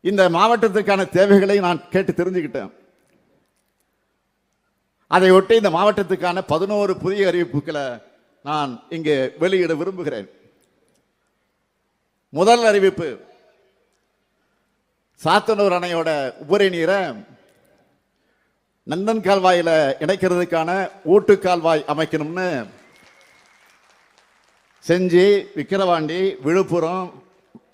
இந்த மாவட்டத்துக்கான தேவைகளை நான் கேட்டு தெரிஞ்சுக்கிட்டேன். அதை ஒட்டி இந்த மாவட்டத்துக்கான 11 புதிய அறிவிப்புகளை நான் இங்கே வெளியிட விரும்புகிறேன். முதல் அறிவிப்பு, சாத்தனூர் அணையோட உபரி நீரை நந்தன் கால்வாயில இணைக்கிறதுக்கான ஊட்டு கால்வாய் அமைக்கணும்னு செஞ்சி, விக்கிரவாண்டி, விழுப்புரம்,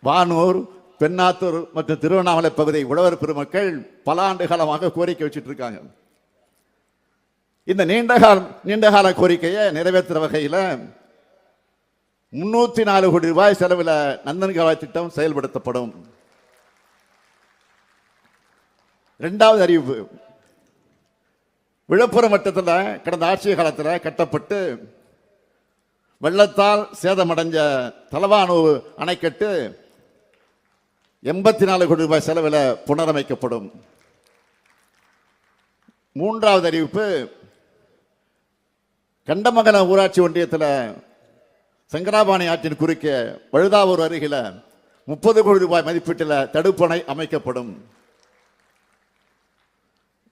வானூர், பெண்ணாத்தூர் மற்றும் திருவண்ணாமலை பகுதி உழவர் பெருமக்கள் பல ஆண்டு காலமாக கோரிக்கை வச்சுட்டு இருக்காங்க. இந்த நீண்டகால கோரிக்கையை நிறைவேற்றுற வகையில் 304 கோடி ரூபாய் செலவில் நந்தன் கால்வாய் திட்டம் செயல்படுத்தப்படும். இரண்டாவது அறிவிப்பு, விழுப்புரம் வட்டத்தில் கடந்த ஆட்சி காலத்தில் கட்டப்பட்டு வெள்ளத்தால் சேதமடைஞ்ச தலவானூர் அணைக்கட்டு 84 கோடி ரூபாய் செலவில் புனரமைக்கப்படும். மூன்றாவது அறிவிப்பு, கண்டமங்கலம் ஊராட்சி ஒன்றியத்தில் சங்கராபாணி ஆற்றின் குறுக்கே வழுதாவூர் அருகில் 30 கோடி ரூபாய் மதிப்பீட்டில் தடுப்பணை அமைக்கப்படும்.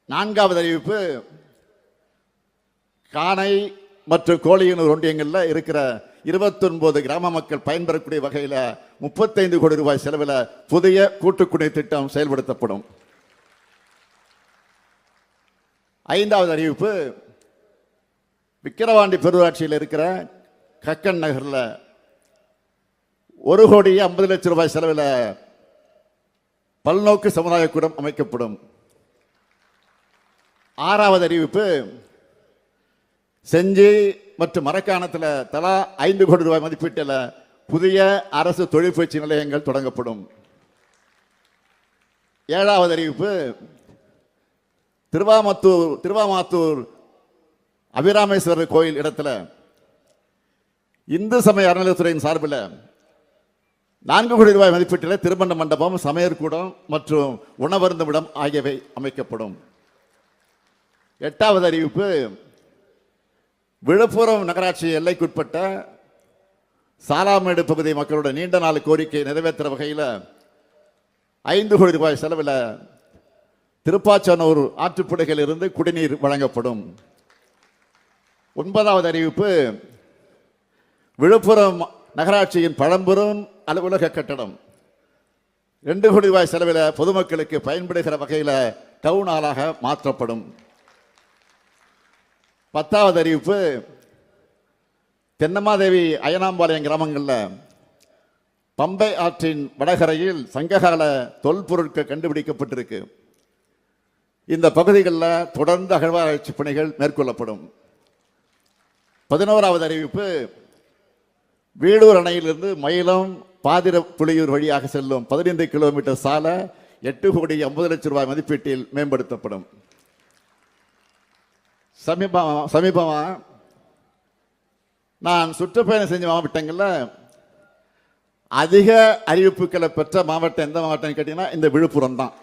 நான்காவது அறிவிப்பு, காணை மற்றும் கோழியனூர் ஒன்றியங்களில் இருக்கிற 29 கிராம மக்கள் பயன்பெறக்கூடிய வகையில் 35 கோடி ரூபாய் செலவில் புதிய கூட்டுக்குடிநீர் திட்டம் செயல்படுத்தப்படும். ஐந்தாவது அறிவிப்பு, விக்கிரவாண்டி பெருராட்சியில் இருக்கிற கக்கன் நகரில் 1 கோடி 50 லட்சம் ரூபாய் செலவில் பல்நோக்கு சமுதாய கூடம் அமைக்கப்படும். ஆறாவது அறிவிப்பு, செஞ்சி மற்றும் மரக்காணத்தில் தலா 5 கோடி ரூபாய் மதிப்பீட்டில் புதிய அரசு தொழிற்பயிற்சி நிலையங்கள் தொடங்கப்படும். ஏழாவது அறிவிப்பு, திருவாமாத்தூர் அபிராமேஸ்வரர் கோயில் இடத்துல இந்து சமய அறநிலையத்துறையின் சார்பில் 4 கோடி ரூபாய் மதிப்பீட்டில் திருமண மண்டபம், சமையற்கூடம் மற்றும் உணவருந்துமிடம் ஆகியவை அமைக்கப்படும். எட்டாவது அறிவிப்பு, விழுப்புரம் நகராட்சி எல்லைக்குட்பட்ட சாலாமேடு பகுதி மக்களோட நீண்ட நாள் கோரிக்கை நிறைவேற்ற வகையில் 5 கோடி ரூபாய் செலவில் திருப்பாச்சனூர் ஆற்றுப்படுகையில் இருந்து குடிநீர் வழங்கப்படும். ஒன்பதாவது அறிவிப்பு, விழுப்புரம் நகராட்சியின் பழம்பெரும் அலுவலக கட்டடம் 2 கோடி ரூபாய் செலவில் பொதுமக்களுக்கு பயன்படுகிற வகையில் டவுன் ஹாலாக மாற்றப்படும். 10வது அறிவிப்பு, தென்னமாதேவி அயனாம்பாளையம் கிராமங்களில் பம்பை ஆற்றின் வடகரையில் சங்ககால தொல்பொருட்கள் கண்டுபிடிக்கப்பட்டிருக்கு. இந்த பகுதிகளில் தொடர்ந்து அகழ்வாராய்ச்சி பணிகள் மேற்கொள்ளப்படும். 11வது அறிவிப்பு, வீடூர் அணையிலிருந்து மயிலம் பாதிர புலியூர் வழியாக செல்லும் 15 கிலோமீட்டர் சாலை 8 கோடி 50 லட்சம் ரூபாய் மதிப்பீட்டில் மேம்படுத்தப்படும். சமீபமாக நான் சுற்றுப்பயணம் செஞ்ச மாவட்டங்களில் அதிக அறிவிப்புகளை பெற்ற மாவட்டம் எந்த மாவட்டம் கேட்டீங்கன்னா இந்த விழுப்புரம் தான்.